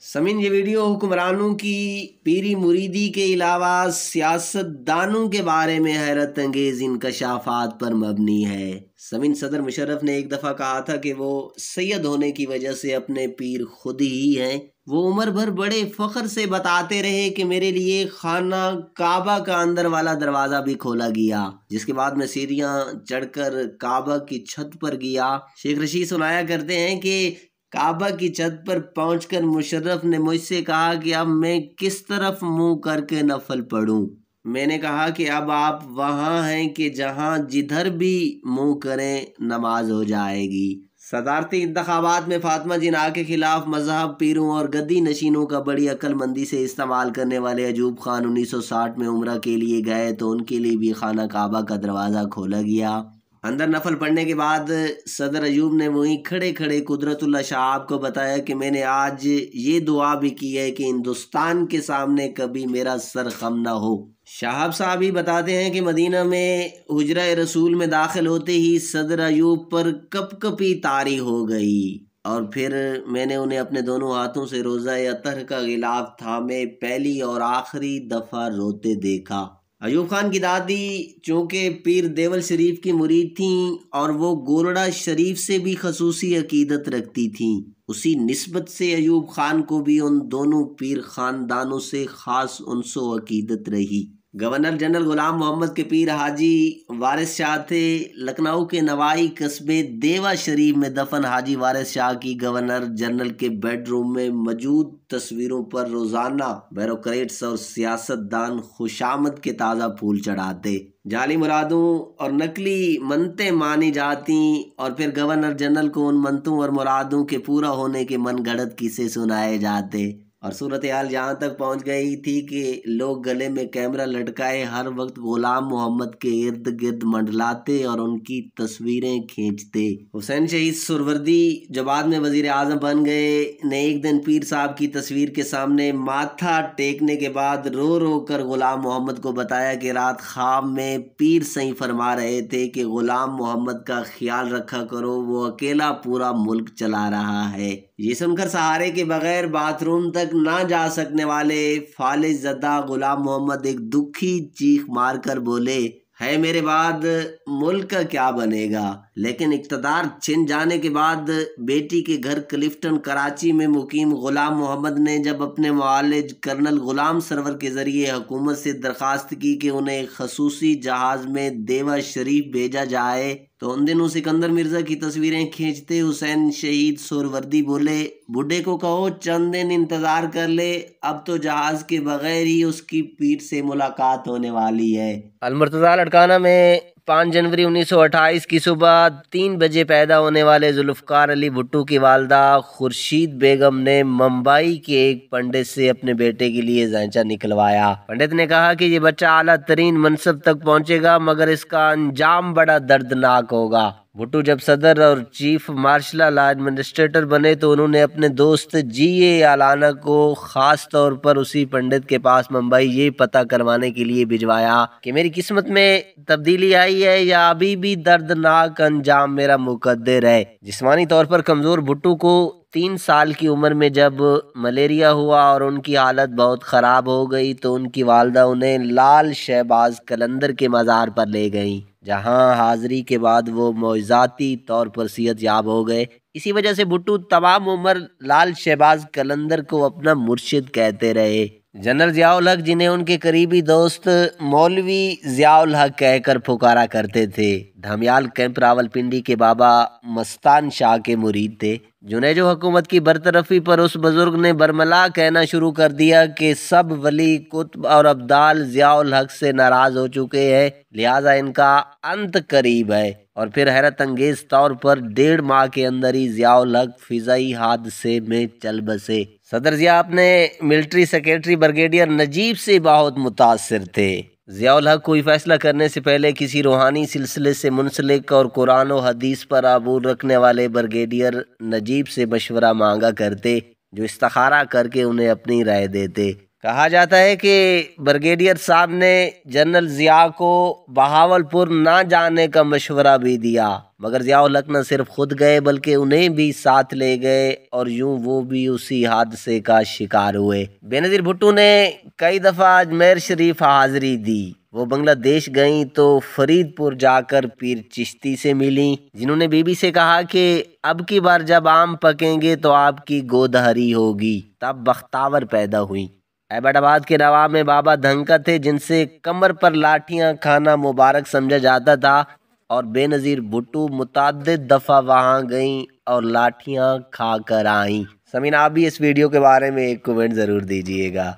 سمن یہ ویڈیو حکمرانوں کی پیری مریدی کے علاوہ سیاست دانوں کے بارے میں حیرت انگیز انکشافات پر مبنی ہے۔ سمن صدر مشرف نے ایک دفعہ کہا تھا کہ وہ سید ہونے کی وجہ سے اپنے پیر خود ہی ہیں۔ وہ عمر بھر بڑے فخر سے بتاتے رہے کہ میرے لیے خانہ کعبہ کا اندر والا دروازہ بھی کھولا گیا، جس کے بعد میں سیڑھیاں چڑھ کر کعبہ کی چھت پر گیا۔ شیخ رشید سنایا کرتے ہیں کہ کعبہ کی چھت پر پہنچ کر مشرف نے مجھ سے کہا کہ اب میں کس طرف منہ کر کے نفل پڑھوں۔ میں نے کہا کہ اب آپ وہاں ہیں کہ جہاں جدھر بھی منہ کریں نماز ہو جائے گی۔ صدارتی انتخابات میں فاطمہ جناح کے خلاف مذہب پیروں اور گدی نشینوں کا بڑی عقل مندی سے استعمال کرنے والے ایوب خان 1960 میں عمرہ کے لیے گئے تو ان کے لیے بھی خانہ کعبہ کا دروازہ کھولا گیا۔ اندر نفل پڑھنے کے بعد صدر ایوب نے وہیں کھڑے کھڑے قدرت اللہ شہاب کو بتایا کہ میں نے آج یہ دعا بھی کی ہے کہ ہندوستان کے سامنے کبھی میرا سر خم نہ ہو۔ شہاب صاحب ہی بتاتے ہیں کہ مدینہ میں حجرہ رسول میں داخل ہوتے ہی صدر ایوب پر کپ کپی طاری ہو گئی اور پھر میں نے انہیں اپنے دونوں ہاتھوں سے روزہ اطہر کا غلاف تھامے پہلی اور آخری دفعہ روتے دیکھا۔ ایوب خان کی دادی چونکہ پیر دیول شریف کی مرید تھیں اور وہ گولڑا شریف سے بھی خصوصی عقیدت رکھتی تھیں، اسی نسبت سے ایوب خان کو بھی ان دونوں پیر خاندانوں سے خاص انس و عقیدت رہی۔ گورنر جنرل غلام محمد کے پیر حاجی وارث شاہ تھے۔ لکھنؤ کے نوائی قصبے دیوا شریف میں دفن حاجی وارث شاہ کی گورنر جنرل کے بیڈ روم میں موجود تصویروں پر روزانہ بیوروکریٹس اور سیاست دان خوشامد کے تازہ پھول چڑھاتے، جعلی مرادوں اور نقلی منتیں مانی جاتی اور پھر گورنر جنرل کو ان منتوں اور مرادوں کے پورا ہونے کے من گھڑت قصے سنائے جاتے، اور صورتحال جہاں تک پہنچ گئی تھی کہ لوگ گلے میں کیمرہ لٹکائے ہر وقت غلام محمد کے ارد گرد منڈلاتے اور ان کی تصویریں کھینچتے۔ حسین شہید سہروردی جو بعد میں وزیر اعظم بن گئے نے ایک دن پیر صاحب کی تصویر کے سامنے ماتھا ٹیکنے کے بعد رو رو کر غلام محمد کو بتایا کہ رات خواب میں پیر صحیح فرما رہے تھے کہ غلام محمد کا خیال رکھا کرو، وہ اکیلا پورا ملک چلا رہا ہے۔ یہ سن کر سہارے کے بغیر باتھ روم تک نہ جا سکنے والے فالج زدہ غلام محمد ایک دکھی چیخ مار کر بولے، ہے میرے بعد ملک کا کیا بنے گا؟ لیکن اقتدار چھن جانے کے بعد بیٹی کے گھر کلفٹن کراچی میں مقیم غلام محمد نے جب اپنے معالج کرنل غلام سرور کے ذریعے حکومت سے درخواست کی کہ انہیں ایک خصوصی جہاز میں دیوا شریف بھیجا جائے تو ان دنوں سکندر مرزا کی تصویریں کھینچتے حسین شہید سہروردی بولے، بڈھے کو کہو چند دن انتظار کر لے، اب تو جہاز کے بغیر ہی اس کی پیٹھ سے ملاقات ہونے والی ہے۔ المرتضیٰ لڑکانہ میں 5 جنوری 1928 کی صبح 3 بجے پیدا ہونے والے ذوالفقار علی بھٹو کی والدہ خورشید بیگم نے ممبئی کے ایک پنڈت سے اپنے بیٹے کے لیے زینچہ نکلوایا۔ پنڈت نے کہا کہ یہ بچہ اعلیٰ ترین منصب تک پہنچے گا مگر اس کا انجام بڑا دردناک ہوگا۔ بھٹو جب صدر اور چیف مارشل لا ایڈمنسٹریٹر بنے تو انہوں نے اپنے دوست جی اے علانہ کو خاص طور پر اسی پنڈت کے پاس ممبئی یہ پتہ کروانے کے لیے بھجوایا کہ میری قسمت میں تبدیلی آئی ہے یا ابھی بھی دردناک انجام میرا مقدر ہے۔ جسمانی طور پر کمزور بھٹو کو 3 سال کی عمر میں جب ملیریا ہوا اور ان کی حالت بہت خراب ہو گئی تو ان کی والدہ انہیں لال شہباز قلندر کے مزار پر لے گئیں، جہاں حاضری کے بعد وہ معجزاتی طور پر صحت یاب ہو گئے۔ اسی وجہ سے بھٹو تمام عمر لال شہباز قلندر کو اپنا مرشد کہتے رہے۔ جنرل ضیاء الحق جنہیں ان کے قریبی دوست مولوی ضیاء الحق کہہ کر پکارا کرتے تھے، دھمیال کیمپ راولپنڈی کے بابا مستان شاہ کے مرید تھے۔ جنیجو حکومت کی برطرفی پر اس بزرگ نے برملا کہنا شروع کر دیا کہ سب ولی قطب اور ابدال ضیاء الحق سے ناراض ہو چکے ہیں، لہٰذا ان کا انت قریب ہے، اور پھر حیرت انگیز طور پر 1.5 ماہ کے اندر ہی ضیاء الحق فضائی حادثے میں چل بسے۔ صدر ضیاء اپنے ملٹری سیکریٹری بریگیڈیئر نجیب سے بہت متاثر تھے۔ ضیاء الحق کوئی فیصلہ کرنے سے پہلے کسی روحانی سلسلے سے منسلک اور قرآن و حدیث پر عبور رکھنے والے بریگیڈیئر نجیب سے مشورہ مانگا کرتے، جو استخارہ کر کے انہیں اپنی رائے دیتے۔ کہا جاتا ہے کہ برگیڈیئر صاحب نے جنرل ضیاء کو بہاولپور نہ جانے کا مشورہ بھی دیا، مگر ضیاء الحق نہ صرف خود گئے بلکہ انہیں بھی ساتھ لے گئے، اور یوں وہ بھی اسی حادثے کا شکار ہوئے۔ بے نظیر بھٹو نے کئی دفعہ اجمیر شریف حاضری دی۔ وہ بنگلہ دیش گئیں تو فرید پور جا کر پیر چشتی سے ملیں، جنہوں نے بی بی سے کہا کہ اب کی بار جب آم پکیں گے تو آپ کی گود ہری ہوگی۔ تب بختاور پیدا ہوئی۔ ایبٹ آباد کے نواب میں بابا دھنکر تھے، جن سے کمر پر لاٹھیاں کھانا مبارک سمجھا جاتا تھا، اور بے نظیر بھٹو متعدد دفعہ وہاں گئیں اور لاٹھیاں کھا کر آئیں۔ سامعین، آپ بھی اس ویڈیو کے بارے میں ایک کومنٹ ضرور دیجیے گا۔